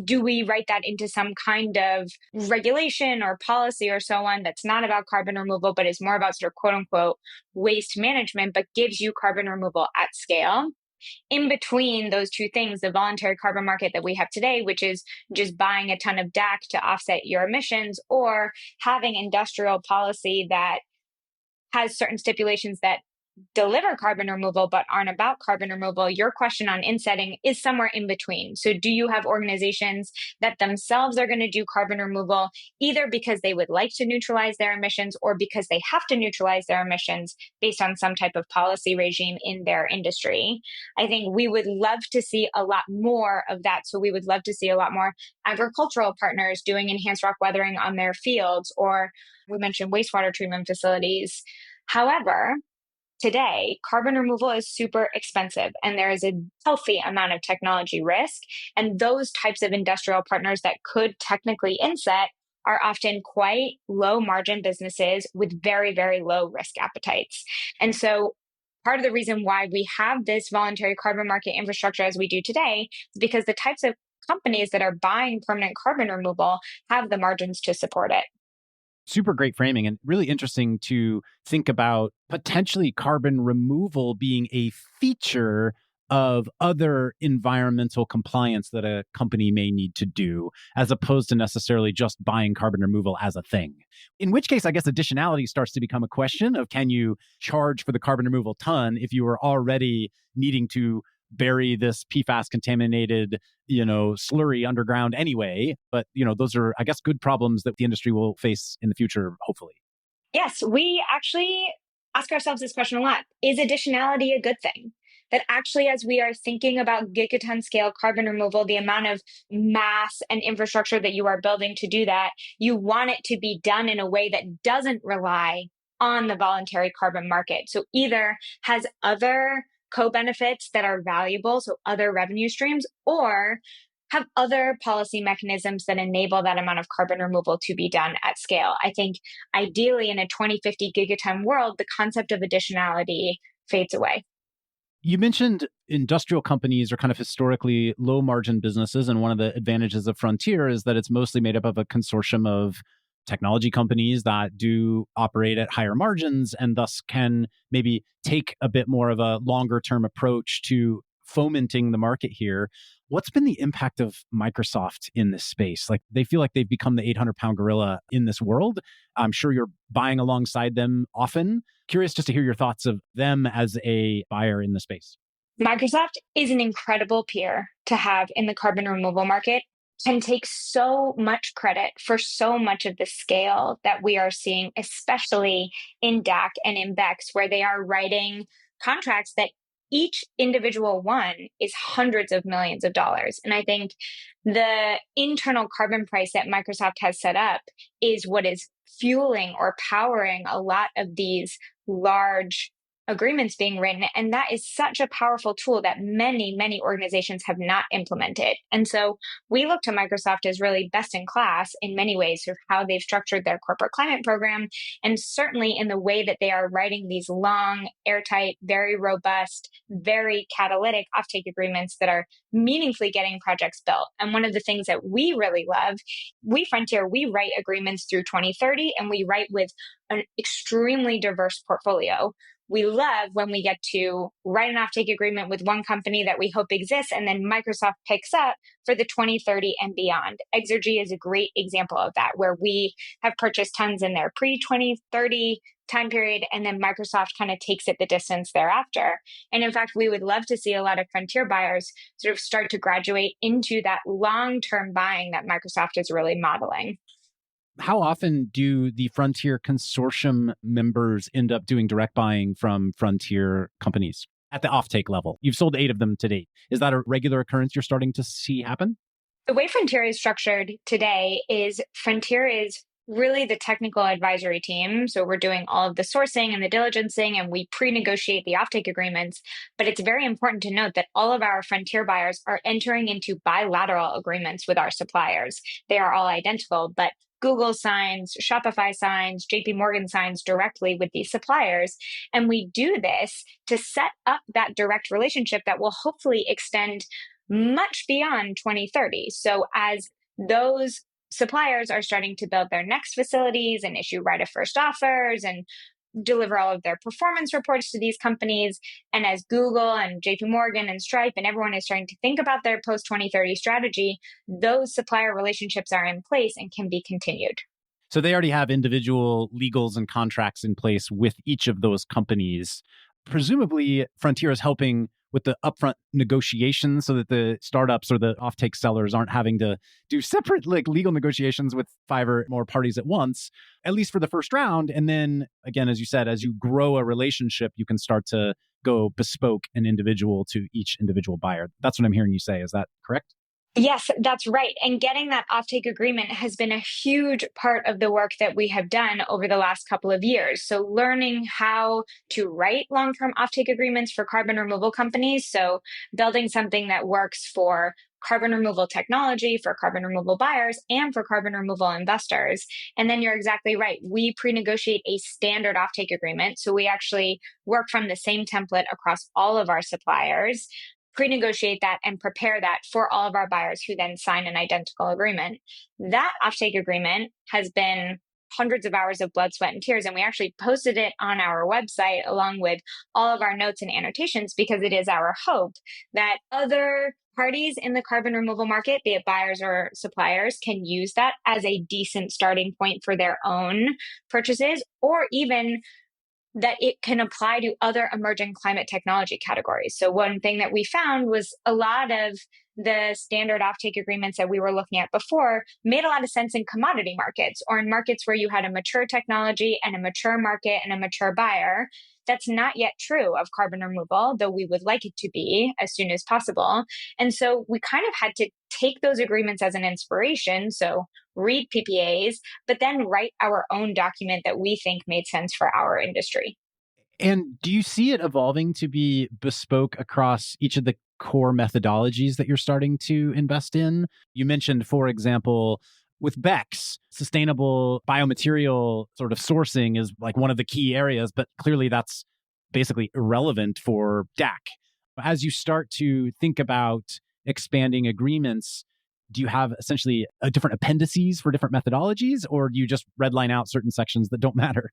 do we write that into some kind of regulation or policy or so on that's not about carbon removal, but is more about sort of quote unquote waste management, but gives you carbon removal at scale? In between those two things, the voluntary carbon market that we have today, which is just buying a ton of DAC to offset your emissions, or having industrial policy that has certain stipulations that deliver carbon removal but aren't about carbon removal, your question on insetting is somewhere in between. So do you have organizations that themselves are going to do carbon removal either because they would like to neutralize their emissions or because they have to neutralize their emissions based on some type of policy regime in their industry? I think we would love to see a lot more of that. So we would love to see a lot more agricultural partners doing enhanced rock weathering on their fields, or we mentioned wastewater treatment facilities. However, today, carbon removal is super expensive and there is a healthy amount of technology risk. And those types of industrial partners that could technically inset are often quite low margin businesses with very, very low risk appetites. And so part of the reason why we have this voluntary carbon market infrastructure as we do today is because the types of companies that are buying permanent carbon removal have the margins to support it. Super great framing, and really interesting to think about potentially carbon removal being a feature of other environmental compliance that a company may need to do, as opposed to necessarily just buying carbon removal as a thing. In which case, I guess additionality starts to become a question of, can you charge for the carbon removal ton if you are already needing to bury this PFAS contaminated, slurry underground anyway? But, those are, I guess, good problems that the industry will face in the future, hopefully. Yes, we actually ask ourselves this question a lot. Is additionality a good thing? That actually, as we are thinking about gigaton scale carbon removal, the amount of mass and infrastructure that you are building to do that, you want it to be done in a way that doesn't rely on the voluntary carbon market. So either has other co-benefits that are valuable, so other revenue streams, or have other policy mechanisms that enable that amount of carbon removal to be done at scale. I think ideally in a 2050 gigaton world, the concept of additionality fades away. You mentioned industrial companies are kind of historically low margin businesses. And one of the advantages of Frontier is that it's mostly made up of a consortium of technology companies that do operate at higher margins and thus can maybe take a bit more of a longer term approach to fomenting the market here. What's been the impact of Microsoft in this space? Like, they feel like they've become the 800-pound gorilla in this world. I'm sure you're buying alongside them often. Curious just to hear your thoughts of them as a buyer in the space. Microsoft is an incredible peer to have in the carbon removal market, can take so much credit for so much of the scale that we are seeing, especially in DAC and in BECS, where they are writing contracts that each individual one is hundreds of millions of dollars. And I think the internal carbon price that Microsoft has set up is what is fueling or powering a lot of these large agreements being written. And that is such a powerful tool that many, many organizations have not implemented. And so we look to Microsoft as really best in class in many ways of how they've structured their corporate climate program, and certainly in the way that they are writing these long, airtight, very robust, very catalytic offtake agreements that are meaningfully getting projects built. And one of the things that we really love, Frontier, we write agreements through 2030, and we write with an extremely diverse portfolio. We love when we get to write an offtake agreement with one company that we hope exists, and then Microsoft picks up for the 2030 and beyond. Exergy is a great example of that, where we have purchased tons in their pre-2030 time period, and then Microsoft kind of takes it the distance thereafter. And in fact, we would love to see a lot of Frontier buyers sort of start to graduate into that long-term buying that Microsoft is really modeling. How often do the Frontier Consortium members end up doing direct buying from Frontier companies at the offtake level? You've sold 8 of them to date. Is that a regular occurrence you're starting to see happen? The way Frontier is structured today is Frontier is really the technical advisory team. So we're doing all of the sourcing and the diligencing, and we pre-negotiate the offtake agreements. But it's very important to note that all of our Frontier buyers are entering into bilateral agreements with our suppliers. They are all identical, but Google signs, Shopify signs, JP Morgan signs directly with these suppliers. And we do this to set up that direct relationship that will hopefully extend much beyond 2030. So as those suppliers are starting to build their next facilities and issue right of first offers and deliver all of their performance reports to these companies, and as Google and JP Morgan and Stripe and everyone is starting to think about their post 2030 strategy, those supplier relationships are in place and can be continued. So they already have individual legals and contracts in place with each of those companies. Presumably, Frontier is helping with the upfront negotiations so that the startups or the offtake sellers aren't having to do separate legal negotiations with 5 or more parties at once, at least for the first round. And then again, as you said, as you grow a relationship, you can start to go bespoke and individual to each individual buyer. That's what I'm hearing you say. Is that correct? Yes, that's right. And getting that offtake agreement has been a huge part of the work that we have done over the last couple of years. So learning how to write long-term offtake agreements for carbon removal companies. So building something that works for carbon removal technology, for carbon removal buyers, and for carbon removal investors. And then you're exactly right. We pre-negotiate a standard offtake agreement. So we actually work from the same template across all of our suppliers, pre-negotiate that and prepare that for all of our buyers who then sign an identical agreement. That offtake agreement has been hundreds of hours of blood, sweat, and tears. And we actually posted it on our website along with all of our notes and annotations because it is our hope that other parties in the carbon removal market, be it buyers or suppliers, can use that as a decent starting point for their own purchases, or even that it can apply to other emerging climate technology categories. So one thing that we found was a lot of the standard offtake agreements that we were looking at before made a lot of sense in commodity markets or in markets where you had a mature technology and a mature market and a mature buyer. That's not yet true of carbon removal, though we would like it to be as soon as possible. And so we kind of had to take those agreements as an inspiration. So read PPAs, but then write our own document that we think made sense for our industry. And do you see it evolving to be bespoke across each of the core methodologies that you're starting to invest in? You mentioned, for example, with BECS, sustainable biomaterial sort of sourcing is like one of the key areas, but clearly that's basically irrelevant for DAC. As you start to think about expanding agreements, do you have essentially different appendices for different methodologies, or do you just redline out certain sections that don't matter?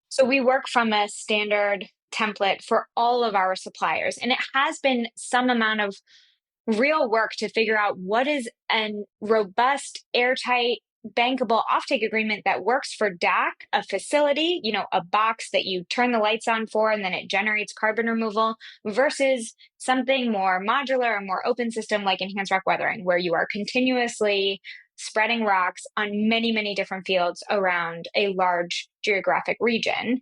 So we work from a standard template for all of our suppliers, and it has been some amount of real work to figure out what is a robust, airtight, bankable offtake agreement that works for DAC, a facility, a box that you turn the lights on for and then it generates carbon removal, versus something more modular and more open system like enhanced rock weathering, where you are continuously spreading rocks on many, many different fields around a large geographic region.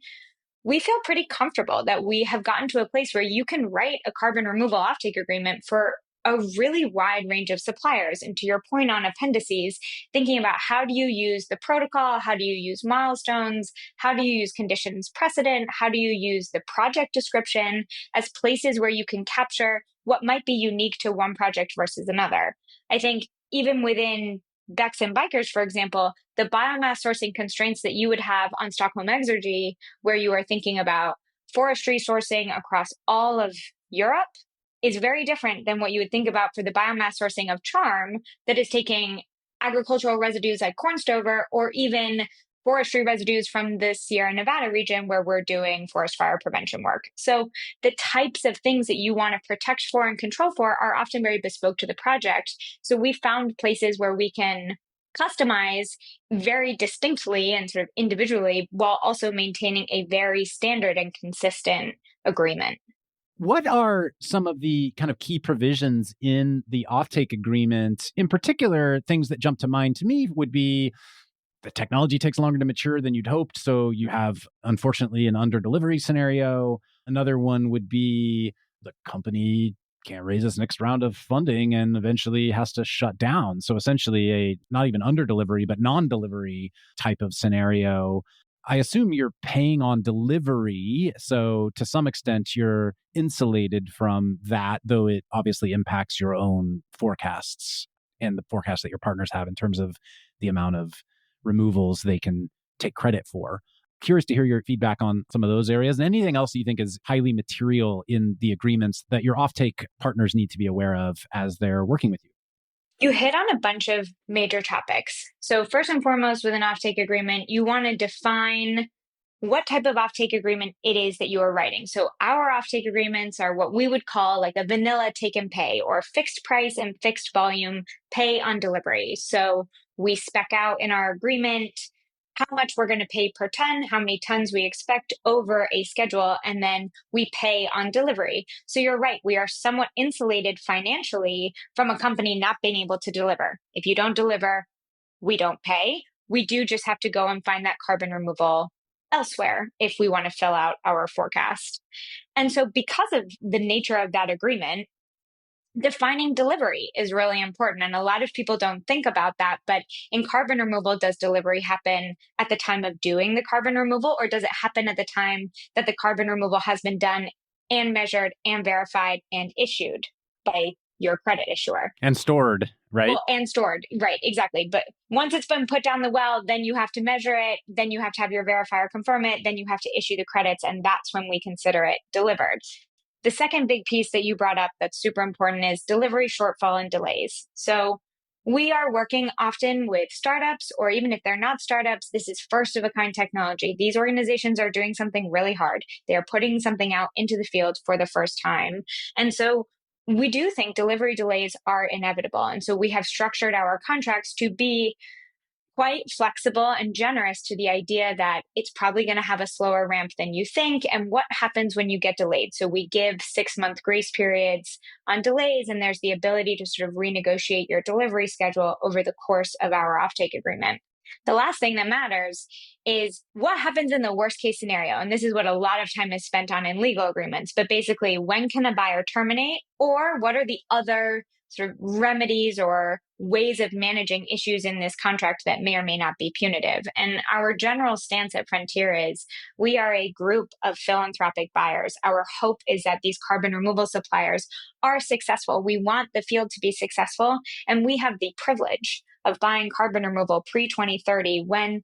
We feel pretty comfortable that we have gotten to a place where you can write a carbon removal offtake agreement for a really wide range of suppliers. And to your point on appendices, thinking about how do you use the protocol, how do you use milestones, how do you use conditions precedent, how do you use the project description as places where you can capture what might be unique to one project versus another. I think even within BECS and Bikers, for example, the biomass sourcing constraints that you would have on Stockholm Exergy, where you are thinking about forestry sourcing across all of Europe, is very different than what you would think about for the biomass sourcing of Charm that is taking agricultural residues like corn stover or even forestry residues from the Sierra Nevada region where we're doing forest fire prevention work. So the types of things that you want to protect for and control for are often very bespoke to the project. So we found places where we can customize very distinctly and sort of individually while also maintaining a very standard and consistent agreement. What are some of the kind of key provisions in the offtake agreement? In particular, things that jump to mind to me would be the technology takes longer to mature than you'd hoped. So you have, unfortunately, an under delivery scenario. Another one would be the company can't raise its next round of funding and eventually has to shut down. So essentially a not even under delivery, but non-delivery type of scenario. I assume you're paying on delivery. So to some extent, you're insulated from that, though it obviously impacts your own forecasts and the forecasts that your partners have in terms of the amount of removals they can take credit for. Curious to hear your feedback on some of those areas and anything else you think is highly material in the agreements that your offtake partners need to be aware of as they're working with you. You hit on a bunch of major topics. So first and foremost, with an offtake agreement, you want to define what type of offtake agreement it is that you are writing. So our offtake agreements are what we would call like a vanilla take and pay, or fixed price and fixed volume pay on delivery. So we spec out in our agreement how much we're going to pay per ton, how many tons we expect over a schedule, and then we pay on delivery. So you're right, we are somewhat insulated financially from a company not being able to deliver. If you don't deliver, we don't pay. We do just have to go and find that carbon removal elsewhere if we want to fill out our forecast. And so because of the nature of that agreement, defining delivery is really important. And a lot of people don't think about that. But in carbon removal, does delivery happen at the time of doing the carbon removal, or does it happen at the time that the carbon removal has been done and measured and verified and issued by your credit issuer? And stored, right? Well, and stored, right, exactly. But once it's been put down the well, then you have to measure it, then you have to have your verifier confirm it, then you have to issue the credits, and that's when we consider it delivered. The second big piece that you brought up that's super important is delivery shortfall and delays. So we are working often with startups, or even if they're not startups, this is first of a kind technology. These organizations are doing something really hard. They are putting something out into the field for the first time. And so we do think delivery delays are inevitable. And so we have structured our contracts to be quite flexible and generous to the idea that it's probably going to have a slower ramp than you think. And what happens when you get delayed? So we give 6-month grace periods on delays, and there's the ability to sort of renegotiate your delivery schedule over the course of our offtake agreement. The last thing that matters is what happens in the worst case scenario. And this is what a lot of time is spent on in legal agreements. But basically, when can a buyer terminate, or what are the other sort of remedies or ways of managing issues in this contract that may or may not be punitive? And our general stance at Frontier is we are a group of philanthropic buyers. Our hope is that these carbon removal suppliers are successful. We want the field to be successful, and we have the privilege of buying carbon removal pre-2030 when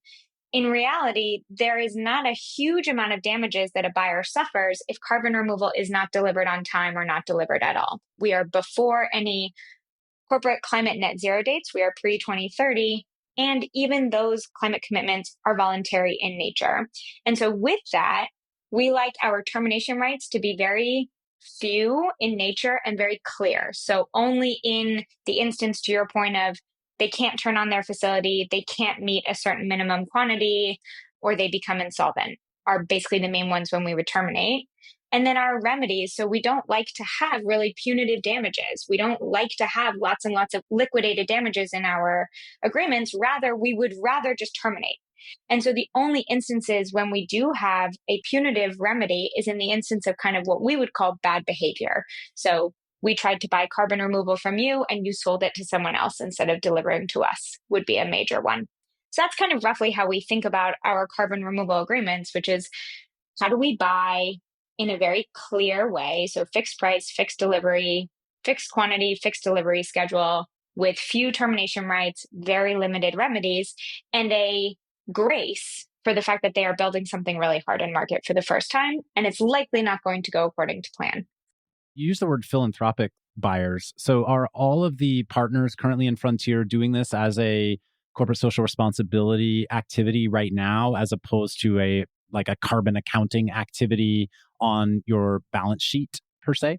in reality, there is not a huge amount of damages that a buyer suffers if carbon removal is not delivered on time or not delivered at all. We are before any corporate climate net zero dates. We are pre-2030. And even those climate commitments are voluntary in nature. And so with that, we like our termination rights to be very few in nature and very clear. So only in the instance, to your point of, they can't turn on their facility, they can't meet a certain minimum quantity, or they become insolvent, are basically the main ones when we would terminate. And then our remedies. So we don't like to have really punitive damages. We don't like to have lots and lots of liquidated damages in our agreements. Rather, we would rather just terminate. And so the only instances when we do have a punitive remedy is in the instance of kind of what we would call bad behavior. So we tried to buy carbon removal from you and you sold it to someone else instead of delivering to us, would be a major one. So that's kind of roughly how we think about our carbon removal agreements, which is how do we buy in a very clear way? So fixed price, fixed delivery, fixed quantity, fixed delivery schedule with few termination rights, very limited remedies, and a grace for the fact that they are building something really hard in market for the first time, and it's likely not going to go according to plan. You use the word philanthropic buyers. So are all of the partners currently in Frontier doing this as a corporate social responsibility activity right now, as opposed to a carbon accounting activity on your balance sheet per se?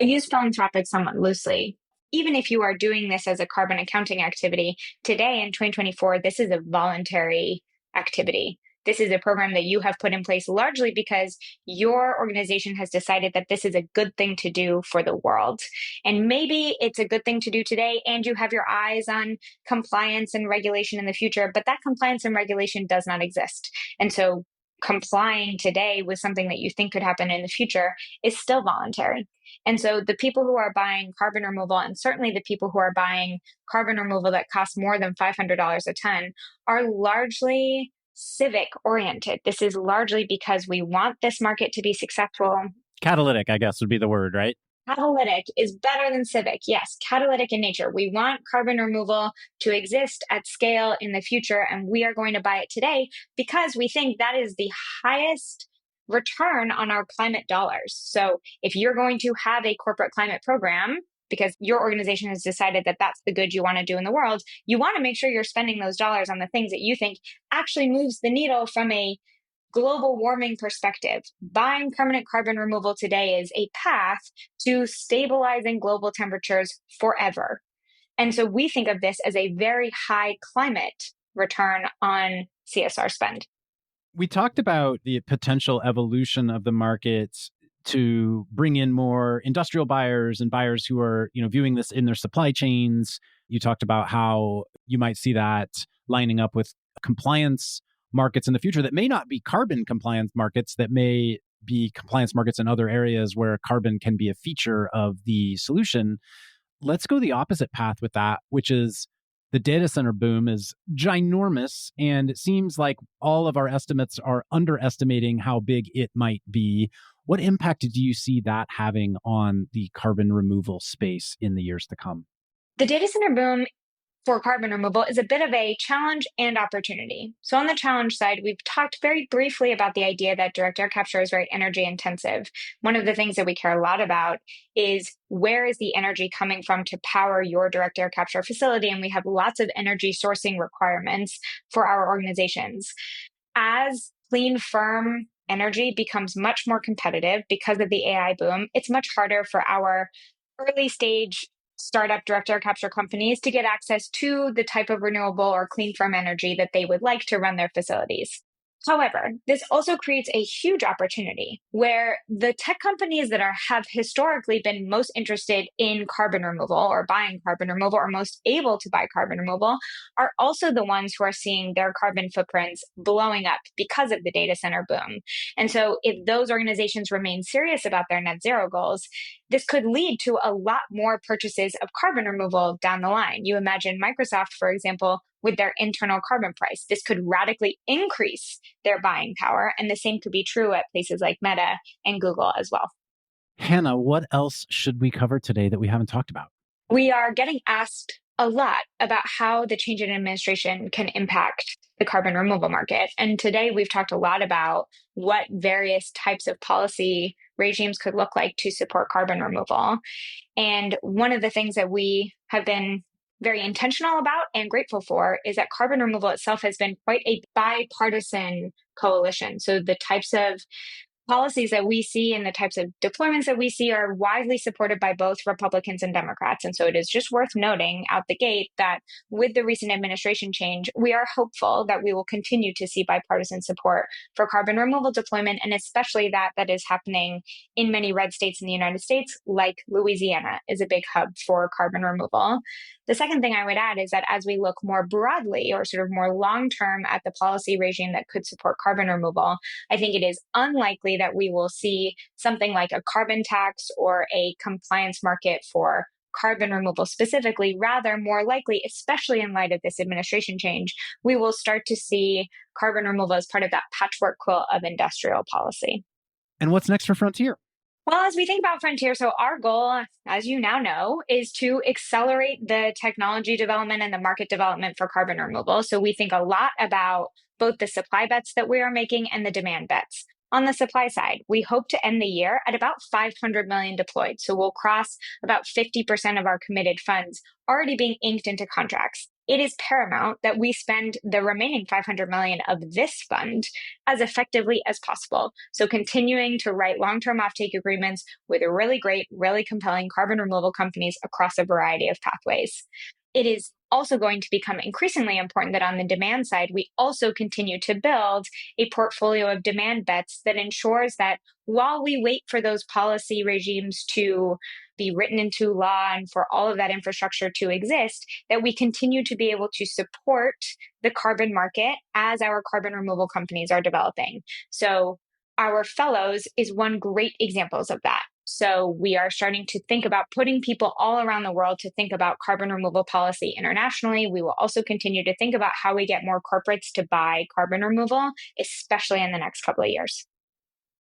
I use philanthropic somewhat loosely. Even if you are doing this as a carbon accounting activity, today in 2024, this is a voluntary activity. This is a program that you have put in place largely because your organization has decided that this is a good thing to do for the world. And maybe it's a good thing to do today and you have your eyes on compliance and regulation in the future, but that compliance and regulation does not exist. And so complying today with something that you think could happen in the future is still voluntary. And so the people who are buying carbon removal, and certainly the people who are buying carbon removal that costs more than $500 a ton, are largely civic oriented. This is largely because we want this market to be successful. Catalytic, I guess, would be the word, right? Catalytic is better than civic. Yes, catalytic in nature. We want carbon removal to exist at scale in the future, and we are going to buy it today because we think that is the highest return on our climate dollars. So if you're going to have a corporate climate program, because your organization has decided that that's the good you want to do in the world, you want to make sure you're spending those dollars on the things that you think actually moves the needle from a global warming perspective. Buying permanent carbon removal today is a path to stabilizing global temperatures forever. And so we think of this as a very high climate return on CSR spend. We talked about the potential evolution of the market to bring in more industrial buyers and buyers who are, viewing this in their supply chains. You talked about how you might see that lining up with compliance markets in the future that may not be carbon compliance markets, that may be compliance markets in other areas where carbon can be a feature of the solution. Let's go the opposite path with that, which is the data center boom is ginormous, and it seems like all of our estimates are underestimating how big it might be. What impact do you see that having on the carbon removal space in the years to come? The data center boom for carbon removal is a bit of a challenge and opportunity. So on the challenge side, we've talked very briefly about the idea that direct air capture is very energy intensive. One of the things that we care a lot about is where is the energy coming from to power your direct air capture facility? And we have lots of energy sourcing requirements for our organizations. As clean, firm energy becomes much more competitive because of the AI boom, it's much harder for our early stage startup direct air capture companies to get access to the type of renewable or clean firm energy that they would like to run their facilities. However, this also creates a huge opportunity where the tech companies that have historically been most interested in carbon removal or buying carbon removal or most able to buy carbon removal are also the ones who are seeing their carbon footprints blowing up because of the data center boom. And so if those organizations remain serious about their net zero goals, this could lead to a lot more purchases of carbon removal down the line. You imagine Microsoft, for example, with their internal carbon price. This could radically increase their buying power. And the same could be true at places like Meta and Google as well. Hannah, what else should we cover today that we haven't talked about? We are getting asked a lot about how the change in administration can impact the carbon removal market. And today we've talked a lot about what various types of policy regimes could look like to support carbon removal. And one of the things that we have been very intentional about and grateful for is that carbon removal itself has been quite a bipartisan coalition. So the types of policies that we see and the types of deployments that we see are widely supported by both Republicans and Democrats. And so it is just worth noting out the gate that with the recent administration change, we are hopeful that we will continue to see bipartisan support for carbon removal deployment, and especially that is happening in many red states in the United States, like Louisiana is a big hub for carbon removal. The second thing I would add is that as we look more broadly or sort of more long-term at the policy regime that could support carbon removal, I think it is unlikely that we will see something like a carbon tax or a compliance market for carbon removal specifically. Rather, more likely, especially in light of this administration change, we will start to see carbon removal as part of that patchwork quilt of industrial policy. And what's next for Frontier? Well, as we think about Frontier, so our goal, as you now know, is to accelerate the technology development and the market development for carbon removal. So we think a lot about both the supply bets that we are making and the demand bets. On the supply side, we hope to end the year at about 500 million deployed. So we'll cross about 50% of our committed funds already being inked into contracts. It is paramount that we spend the remaining 500 million of this fund as effectively as possible. So continuing to write long-term offtake agreements with really great, really compelling carbon removal companies across a variety of pathways. It is also going to become increasingly important that on the demand side, we also continue to build a portfolio of demand bets that ensures that while we wait for those policy regimes to be written into law and for all of that infrastructure to exist, that we continue to be able to support the carbon market as our carbon removal companies are developing. So our fellows is one great example of that. So we are starting to think about putting people all around the world to think about carbon removal policy internationally. We will also continue to think about how we get more corporates to buy carbon removal, especially in the next couple of years.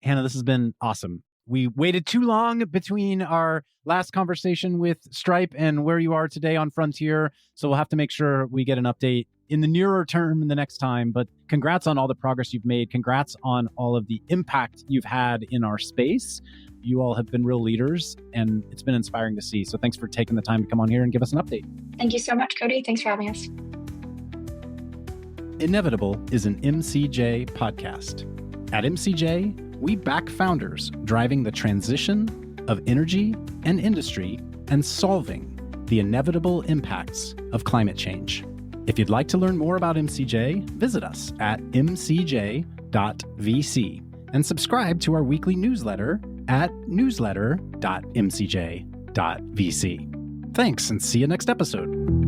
Hannah, this has been awesome. We waited too long between our last conversation with Stripe and where you are today on Frontier. So we'll have to make sure we get an update in the nearer term the next time. But congrats on all the progress you've made. Congrats on all of the impact you've had in our space. You all have been real leaders, and it's been inspiring to see. So thanks for taking the time to come on here and give us an update. Thank you so much, Cody. Thanks for having us. Inevitable is an MCJ podcast. At MCJ, we back founders driving the transition of energy and industry and solving the inevitable impacts of climate change. If you'd like to learn more about MCJ, visit us at mcj.vc and subscribe to our weekly newsletter at newsletter.mcj.vc. Thanks, and see you next episode.